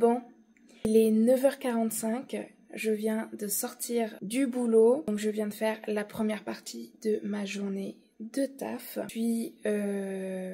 Bon, il est 9h45, je viens de sortir du boulot, donc je viens de faire la première partie de ma journée de taf. Je suis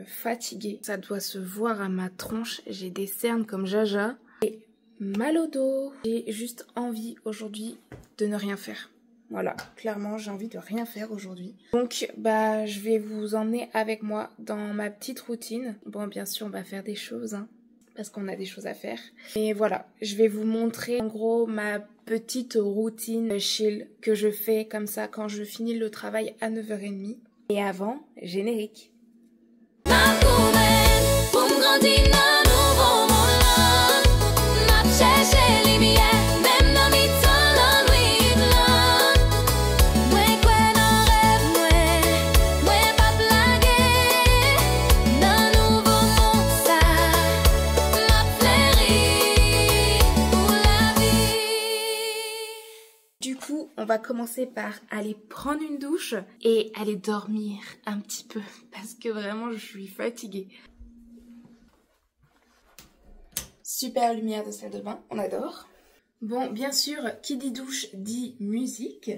fatiguée, ça doit se voir à ma tronche, j'ai des cernes comme Jaja et mal au dos. J'ai juste envie aujourd'hui de ne rien faire. Voilà, clairement j'ai envie de rien faire aujourd'hui. Donc bah je vais vous emmener avec moi dans ma petite routine. Bon bien sûr on va faire des choses hein, parce qu'on a des choses à faire. Et voilà, je vais vous montrer en gros ma petite routine chill que je fais comme ça quand je finis le travail à 9h30. Et avant, générique. On va commencer par aller prendre une douche et aller dormir un petit peu parce que vraiment je suis fatiguée. Super lumière de salle de bain, on adore. Bon, bien sûr, qui dit douche dit musique.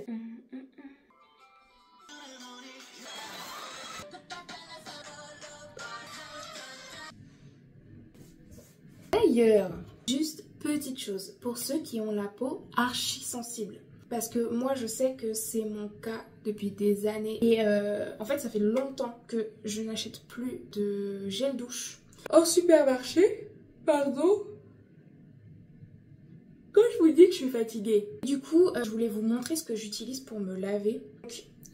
D'ailleurs, juste petite chose, pour ceux qui ont la peau archi sensible. Parce que moi je sais que c'est mon cas depuis des années. Et en fait ça fait longtemps que je n'achète plus de gel douche au supermarché. Pardon. Quand je vous dis que je suis fatiguée. Du coup je voulais vous montrer ce que j'utilise pour me laver.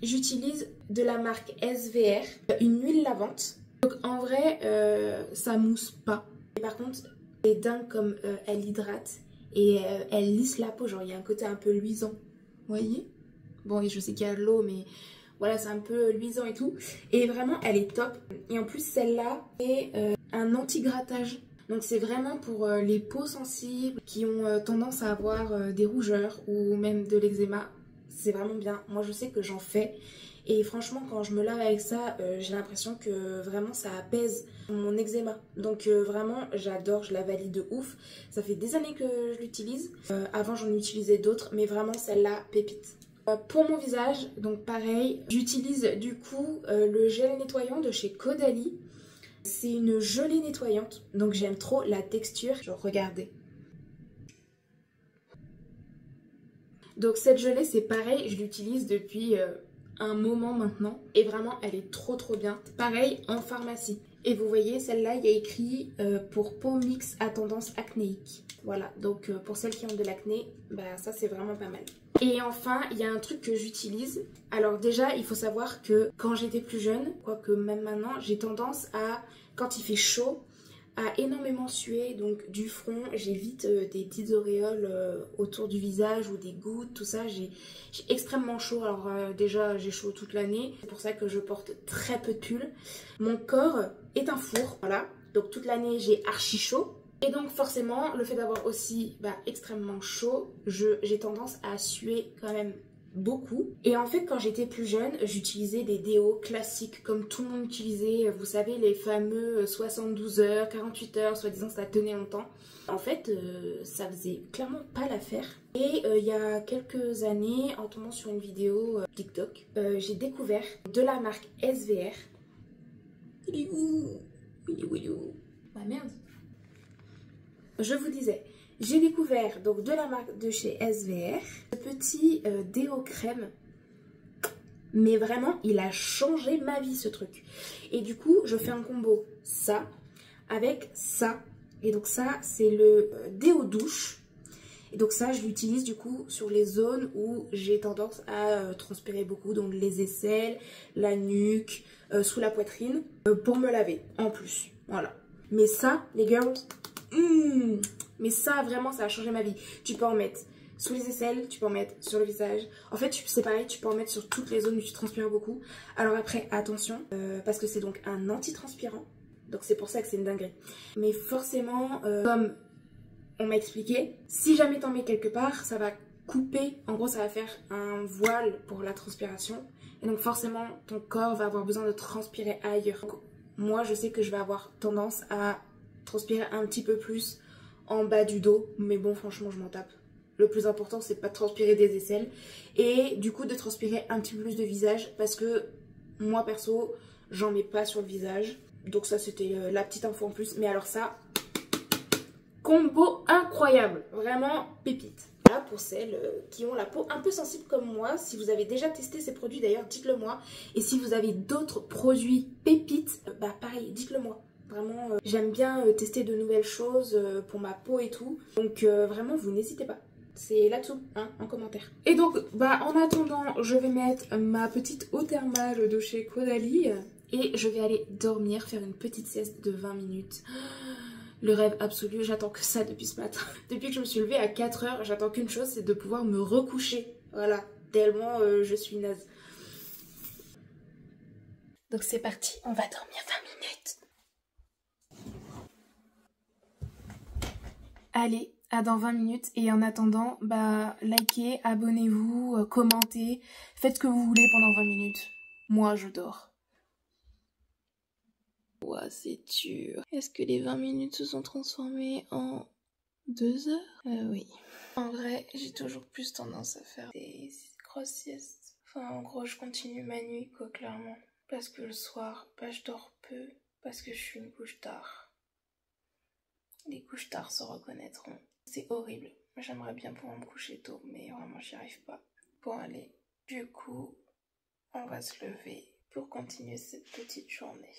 J'utilise de la marque SVR, une huile lavante. Donc en vrai ça mousse pas. Et par contre elle est dingue comme elle hydrate. Et elle lisse la peau, genre il y a un côté un peu luisant. Vous voyez? Bon, je sais qu'il y a de l'eau, mais voilà, c'est un peu luisant et tout. Et vraiment, elle est top. Et en plus, celle-là est un anti-grattage. Donc c'est vraiment pour les peaux sensibles qui ont tendance à avoir des rougeurs ou même de l'eczéma. C'est vraiment bien. Moi, je sais que j'en fais. Et franchement, quand je me lave avec ça, j'ai l'impression que vraiment ça apaise mon eczéma. Donc vraiment, j'adore, je la valide de ouf. Ça fait des années que je l'utilise. Avant, j'en utilisais d'autres, mais vraiment celle-là, pépite. Pour mon visage, donc pareil, j'utilise du coup le gel nettoyant de chez Caudalie. C'est une gelée nettoyante, donc j'aime trop la texture. Genre, regardez. Donc cette gelée, c'est pareil, je l'utilise depuis un moment maintenant. Et vraiment, elle est trop bien. Pareil en pharmacie. Et vous voyez, celle-là, il y a écrit pour peau mixte à tendance acnéique. Voilà, donc pour celles qui ont de l'acné, bah ça c'est vraiment pas mal. Et enfin, il y a un truc que j'utilise. Alors déjà, il faut savoir que quand j'étais plus jeune, quoique même maintenant, j'ai tendance à, quand il fait chaud, à énormément suer, donc du front, j'ai vite des petites auréoles autour du visage ou des gouttes, tout ça, j'ai extrêmement chaud. Alors déjà j'ai chaud toute l'année, c'est pour ça que je porte très peu de pull. Mon corps est un four, voilà, donc toute l'année j'ai archi chaud. Et donc forcément, le fait d'avoir aussi extrêmement chaud, j'ai tendance à suer quand même beaucoup. Et en fait quand j'étais plus jeune, j'utilisais des déos classiques comme tout le monde utilisait, vous savez les fameux 72 heures, 48 heures, soi-disant ça tenait longtemps. En fait ça faisait clairement pas l'affaire. Et il y a quelques années, en tombant sur une vidéo TikTok, j'ai découvert de la marque SVR. Il est où? Bah merde. Je vous disais, j'ai découvert donc de la marque de chez SVR, ce petit déo crème, mais vraiment il a changé ma vie ce truc. Et du coup je fais un combo ça avec ça, et donc ça c'est le déo douche. Et donc ça je l'utilise du coup sur les zones où j'ai tendance à transpirer beaucoup, donc les aisselles, la nuque, sous la poitrine, pour me laver en plus, voilà. Mais ça les girls... mais ça vraiment ça a changé ma vie. Tu peux en mettre sous les aisselles, tu peux en mettre sur le visage. En fait c'est pareil, tu peux en mettre sur toutes les zones où tu transpires beaucoup. Alors après attention, parce que c'est donc un anti-transpirant. Donc c'est pour ça que c'est une dinguerie. Mais forcément, comme on m'a expliqué, si jamais t'en mets quelque part, ça va couper. En gros ça va faire un voile pour la transpiration. Et donc forcément ton corps va avoir besoin de transpirer ailleurs. Donc, moi je sais que je vais avoir tendance à transpirer un petit peu plus en bas du dos, mais bon franchement je m'en tape. Le plus important c'est pas de transpirer des aisselles et du coup de transpirer un petit peu plus de visage parce que moi perso j'en mets pas sur le visage. Donc ça c'était la petite info en plus, mais alors ça, combo incroyable, vraiment pépite. Là pour celles qui ont la peau un peu sensible comme moi, si vous avez déjà testé ces produits d'ailleurs dites-le moi. Et si vous avez d'autres produits pépites, bah pareil dites-le moi. Vraiment j'aime bien tester de nouvelles choses pour ma peau et tout. Donc vraiment vous n'hésitez pas. C'est là-dessous, hein, en commentaire. Et donc, bah en attendant, je vais mettre ma petite eau thermale de chez Caudalie. Et je vais aller dormir, faire une petite sieste de 20 minutes. Le rêve absolu, j'attends que ça depuis ce matin. Depuis que je me suis levée à 4 h, j'attends qu'une chose, c'est de pouvoir me recoucher. Voilà, tellement je suis naze. Donc c'est parti, on va dormir 20 minutes. Allez, à dans 20 minutes. Et en attendant, bah likez, abonnez-vous, commentez. Faites ce que vous voulez pendant 20 minutes. Moi, je dors. Ouah, c'est dur. Est-ce que les 20 minutes se sont transformées en 2 heures? Oui. En vrai, j'ai toujours plus tendance à faire des grosses siestes. Enfin, en gros, je continue ma nuit, quoi, clairement. Parce que le soir, bah, je dors peu. Parce que je suis une couche tard. Les couches tard se reconnaîtront. C'est horrible. J'aimerais bien pouvoir me coucher tôt, mais vraiment, j'y arrive pas. Bon, allez. Du coup, on va se lever pour continuer cette petite journée.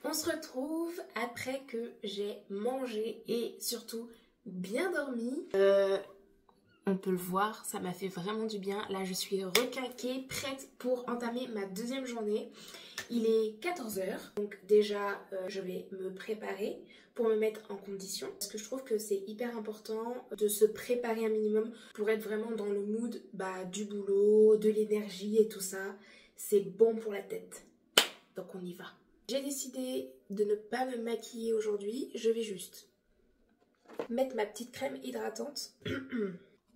On se retrouve après que j'ai mangé et surtout bien dormi. On peut le voir, ça m'a fait vraiment du bien. Là, je suis requinquée, prête pour entamer ma deuxième journée. Il est 14 h, donc déjà, je vais me préparer pour me mettre en condition. Parce que je trouve que c'est hyper important de se préparer un minimum pour être vraiment dans le mood du boulot, de l'énergie et tout ça. C'est bon pour la tête. Donc on y va. J'ai décidé de ne pas me maquiller aujourd'hui, je vais juste mettre ma petite crème hydratante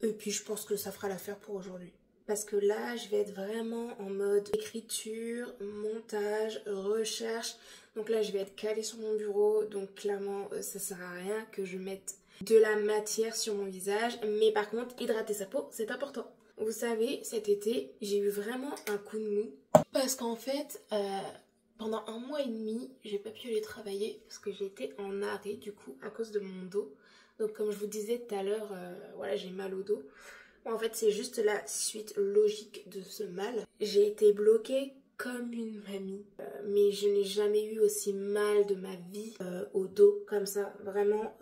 et puis je pense que ça fera l'affaire pour aujourd'hui. Parce que là, je vais être vraiment en mode écriture, montage, recherche. Donc là, je vais être calée sur mon bureau, donc clairement, ça sert à rien que je mette de la matière sur mon visage. Mais par contre, hydrater sa peau, c'est important. Vous savez, cet été, j'ai eu vraiment un coup de mou parce qu'en fait... pendant 1 mois et demi, j'ai pas pu aller travailler parce que j'ai été en arrêt du coup à cause de mon dos. Donc comme je vous disais tout à l'heure, voilà, j'ai mal au dos. En fait, c'est juste la suite logique de ce mal. J'ai été bloquée comme une mamie. Mais je n'ai jamais eu aussi mal de ma vie au dos comme ça. Vraiment,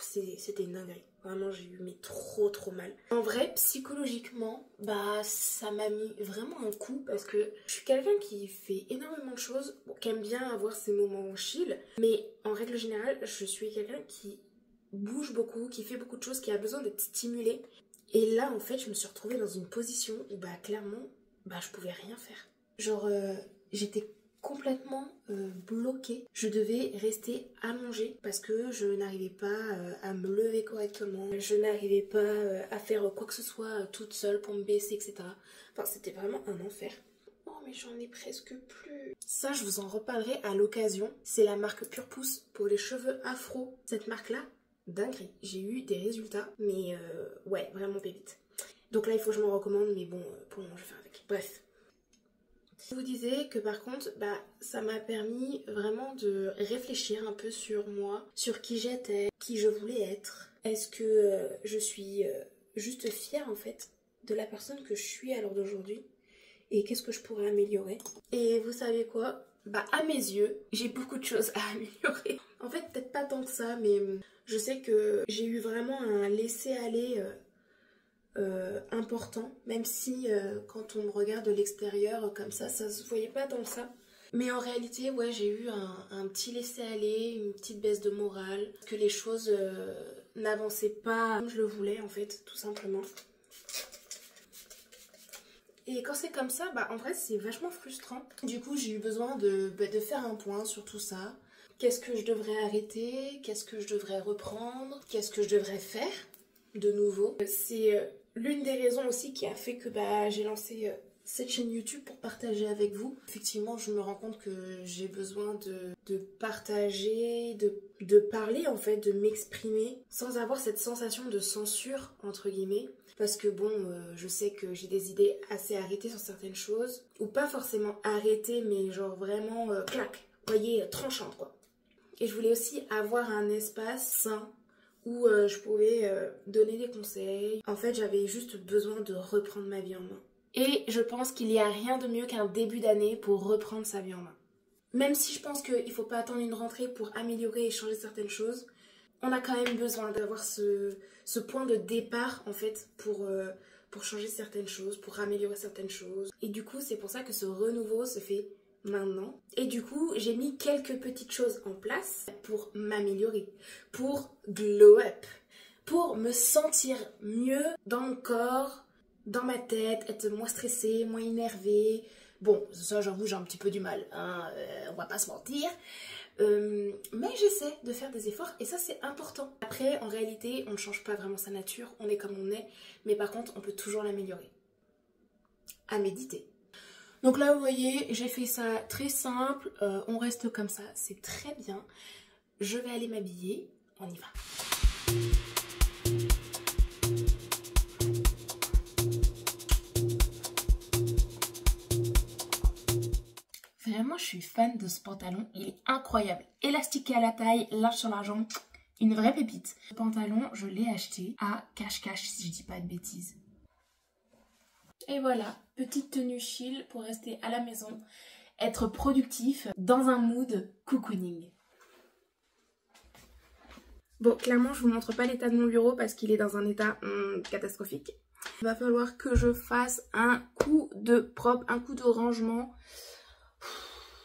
c'était une dinguerie. Vraiment, j'ai eu trop mal. En vrai, psychologiquement, ça m'a mis vraiment un coup parce que je suis quelqu'un qui fait énormément de choses, qui aime bien avoir ses moments chill. Mais en règle générale, je suis quelqu'un qui bouge beaucoup, qui fait beaucoup de choses, qui a besoin d'être stimulé. Et là, en fait, je me suis retrouvée dans une position où clairement, je pouvais rien faire. Genre, j'étais complètement bloquée. Je devais rester allongée parce que je n'arrivais pas à me lever correctement. Je n'arrivais pas à faire quoi que ce soit toute seule pour me baisser, etc. Enfin, c'était vraiment un enfer. Oh, mais j'en ai presque plus. Ça, je vous en reparlerai à l'occasion. C'est la marque Pure Pouce pour les cheveux afro. Cette marque-là, dinguerie. J'ai eu des résultats, mais ouais, vraiment pépite. Donc là, il faut que je m'en recommande, mais bon, pour le moment, je vais faire avec. Bref. Je vous disais que par contre, ça m'a permis vraiment de réfléchir un peu sur moi, sur qui j'étais, qui je voulais être. Est-ce que je suis juste fière en fait de la personne que je suis à l'heure d'aujourd'hui et qu'est-ce que je pourrais améliorer? Et vous savez quoi? À mes yeux, j'ai beaucoup de choses à améliorer. En fait, peut-être pas tant que ça, mais je sais que j'ai eu vraiment un laisser-aller important, même si quand on me regarde de l'extérieur comme ça se voyait pas tant que ça. Mais en réalité, ouais, j'ai eu un petit laisser-aller, une petite baisse de morale, que les choses n'avançaient pas comme je le voulais en fait, tout simplement. Et quand c'est comme ça, en vrai c'est vachement frustrant. Du coup j'ai eu besoin de faire un point sur tout ça. Qu'est-ce que je devrais arrêter? Qu'est-ce que je devrais reprendre? Qu'est-ce que je devrais faire de nouveau? C'est l'une des raisons aussi qui a fait que j'ai lancé cette chaîne YouTube pour partager avec vous. Effectivement, je me rends compte que j'ai besoin de partager, de parler en fait, de m'exprimer sans avoir cette sensation de censure entre guillemets. Parce que bon, je sais que j'ai des idées assez arrêtées sur certaines choses. Ou pas forcément arrêtées, mais genre vraiment clac, vous voyez, tranchante quoi. Et je voulais aussi avoir un espace sain où je pouvais donner des conseils. En fait, j'avais juste besoin de reprendre ma vie en main. Et je pense qu'il n'y a rien de mieux qu'un début d'année pour reprendre sa vie en main. Même si je pense qu'il ne faut pas attendre une rentrée pour améliorer et changer certaines choses, on a quand même besoin d'avoir ce point de départ en fait pour changer certaines choses, pour améliorer certaines choses. Et du coup, c'est pour ça que ce renouveau se fait maintenant. Et du coup, j'ai mis quelques petites choses en place pour m'améliorer, pour glow up, pour me sentir mieux dans mon corps, dans ma tête, être moins stressée, moins énervée. Bon, ça j'avoue j'ai un petit peu du mal, hein, on va pas se mentir. Mais j'essaie de faire des efforts et ça c'est important. Après, en réalité, on ne change pas vraiment sa nature, on est comme on est, mais par contre, on peut toujours l'améliorer. À méditer. Donc là, vous voyez, j'ai fait ça très simple, on reste comme ça, c'est très bien. Je vais aller m'habiller, on y va. Vraiment, je suis fan de ce pantalon, il est incroyable. Élastiqué à la taille, large sur la jambe, une vraie pépite. Ce pantalon, je l'ai acheté à cache-cache si je dis pas de bêtises. Et voilà, petite tenue chill pour rester à la maison, être productif dans un mood cocooning. Bon, clairement, je vous montre pas l'état de mon bureau parce qu'il est dans un état catastrophique. Il va falloir que je fasse un coup de propre, un coup de rangement.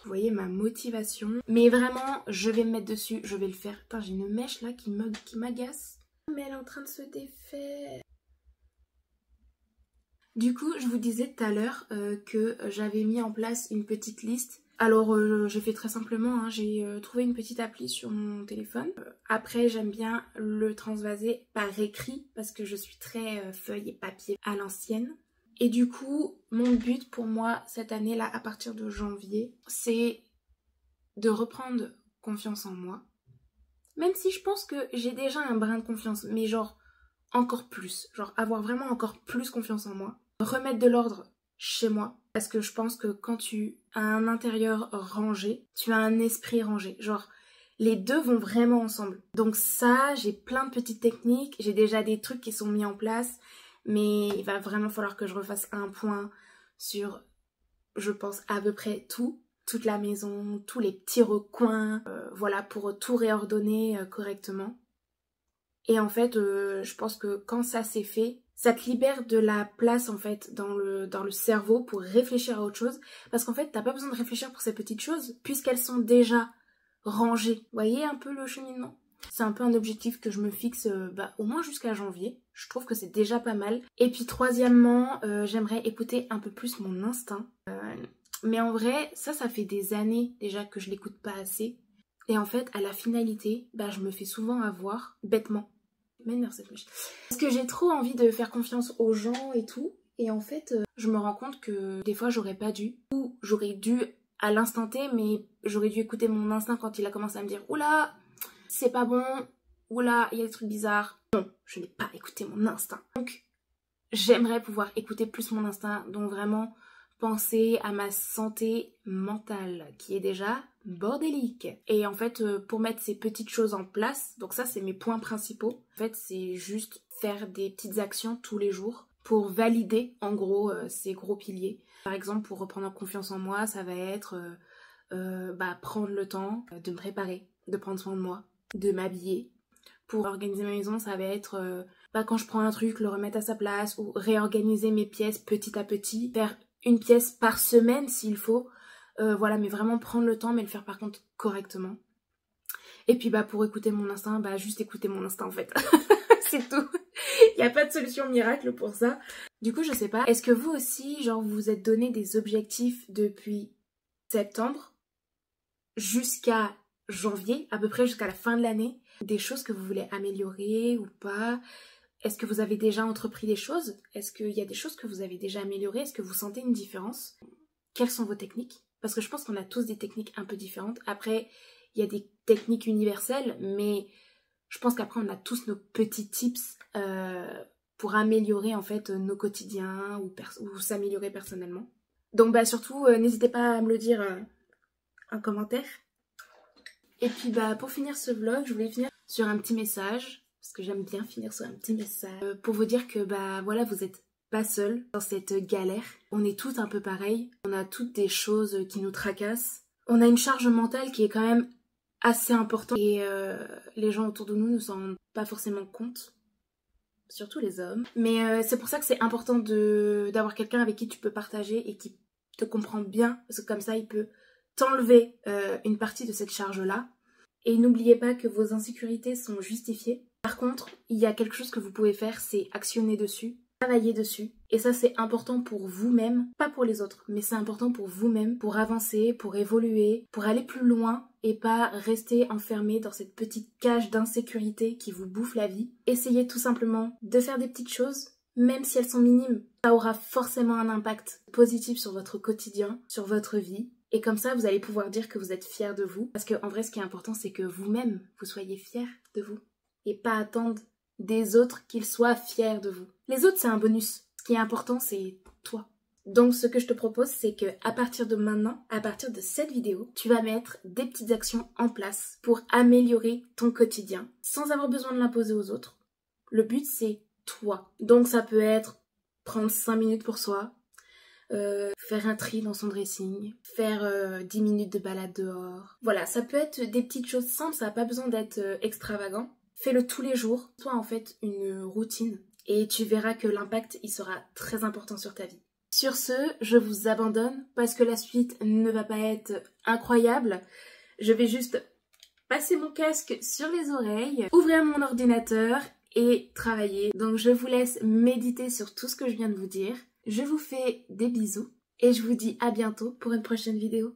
Vous voyez ma motivation. Mais vraiment, je vais me mettre dessus, je vais le faire. Putain, j'ai une mèche là qui m'agace. Mais elle est en train de se défaire. Du coup, je vous disais tout à l'heure que j'avais mis en place une petite liste. Alors, j'ai fait très simplement, hein, j'ai trouvé une petite appli sur mon téléphone. Après, j'aime bien le transvaser par écrit parce que je suis très feuille et papier à l'ancienne. Et du coup, mon but pour moi cette année-là, à partir de janvier, c'est de reprendre confiance en moi. Même si je pense que j'ai déjà un brin de confiance, mais genre encore plus. Genre avoir vraiment encore plus confiance en moi. Remettre de l'ordre chez moi. Parce que je pense que quand tu as un intérieur rangé, tu as un esprit rangé. Genre, les deux vont vraiment ensemble. Donc ça, j'ai plein de petites techniques. J'ai déjà des trucs qui sont mis en place. Mais il va vraiment falloir que je refasse un point sur, je pense, à peu près tout. Toute la maison, tous les petits recoins. Voilà, pour tout réordonner correctement. Et en fait, je pense que quand ça c'est fait, ça te libère de la place en fait dans le cerveau pour réfléchir à autre chose. Parce qu'en fait, t'as pas besoin de réfléchir pour ces petites choses puisqu'elles sont déjà rangées. Vous voyez un peu le cheminement ? C'est un peu un objectif que je me fixe au moins jusqu'à janvier. Je trouve que c'est déjà pas mal. Et puis troisièmement, j'aimerais écouter un peu plus mon instinct. Mais en vrai, ça fait des années déjà que je l'écoute pas assez. Et en fait, à la finalité, je me fais souvent avoir bêtement. M'énerve cette mèche. Parce que j'ai trop envie de faire confiance aux gens et tout. Et en fait, je me rends compte que des fois, j'aurais pas dû. Ou j'aurais dû à l'instant T, mais j'aurais dû écouter mon instinct quand il a commencé à me dire « Oula, c'est pas bon. Oula, il y a des trucs bizarres. » Non, je n'ai pas écouté mon instinct. Donc, j'aimerais pouvoir écouter plus mon instinct. Donc vraiment, penser à ma santé mentale qui est déjà bordélique. Et en fait, pour mettre ces petites choses en place, donc ça c'est mes points principaux. En fait, c'est juste faire des petites actions tous les jours pour valider en gros ces gros piliers. Par exemple, pour reprendre confiance en moi, ça va être prendre le temps de me préparer, de prendre soin de moi, de m'habiller. Pour organiser ma maison, ça va être quand je prends un truc, le remettre à sa place ou réorganiser mes pièces petit à petit, faire une pièce par semaine s'il faut. Voilà, mais vraiment prendre le temps, mais le faire par contre correctement. Et puis pour écouter mon instinct, juste écouter mon instinct en fait. C'est tout. Il n'y a pas de solution miracle pour ça. Du coup, je sais pas, est-ce que vous aussi, genre, vous vous êtes donné des objectifs depuis septembre jusqu'à janvier, à peu près jusqu'à la fin de l'année, des choses que vous voulez améliorer ou pas? Est-ce que vous avez déjà entrepris des choses? Est-ce qu'il y a des choses que vous avez déjà améliorées? Est-ce que vous sentez une différence? Quelles sont vos techniques? Parce que je pense qu'on a tous des techniques un peu différentes. Après, il y a des techniques universelles, mais je pense qu'après, on a tous nos petits tips pour améliorer en fait nos quotidiens ou s'améliorer personnellement. Donc bah surtout, n'hésitez pas à me le dire en commentaire. Et puis bah pour finir ce vlog, je voulais finir sur un petit message, parce que j'aime bien finir sur un petit message, pour vous dire que bah voilà, vous êtes pas seul dans cette galère. On est toutes un peu pareilles, on a toutes des choses qui nous tracassent. On a une charge mentale qui est quand même assez importante et les gens autour de nous ne s'en rendent pas forcément compte. Surtout les hommes. Mais c'est pour ça que c'est important d'avoir quelqu'un avec qui tu peux partager et qui te comprend bien, parce que comme ça il peut t'enlever une partie de cette charge-là. Et n'oubliez pas que vos insécurités sont justifiées. Par contre, il y a quelque chose que vous pouvez faire, c'est actionner dessus, travailler dessus. Et ça, c'est important pour vous-même, pas pour les autres, mais c'est important pour vous-même, pour avancer, pour évoluer, pour aller plus loin et pas rester enfermé dans cette petite cage d'insécurité qui vous bouffe la vie. Essayez tout simplement de faire des petites choses, même si elles sont minimes. Ça aura forcément un impact positif sur votre quotidien, sur votre vie. Et comme ça, vous allez pouvoir dire que vous êtes fiers de vous. Parce qu'en vrai, ce qui est important, c'est que vous-même, vous soyez fiers de vous. Et pas attendre des autres qu'ils soient fiers de vous. Les autres, c'est un bonus. Ce qui est important, c'est toi. Donc, ce que je te propose, c'est que à partir de maintenant, à partir de cette vidéo, tu vas mettre des petites actions en place pour améliorer ton quotidien, sans avoir besoin de l'imposer aux autres. Le but, c'est toi. Donc, ça peut être prendre 5 minutes pour soi, faire un tri dans son dressing, faire 10 minutes de balade dehors. Voilà, ça peut être des petites choses simples, ça n'a pas besoin d'être extravagant. Fais-le tous les jours, toi en fait une routine et tu verras que l'impact il sera très important sur ta vie. Sur ce, je vous abandonne parce que la suite ne va pas être incroyable. Je vais juste passer mon casque sur les oreilles, ouvrir mon ordinateur et travailler. Donc je vous laisse méditer sur tout ce que je viens de vous dire. Je vous fais des bisous et je vous dis à bientôt pour une prochaine vidéo.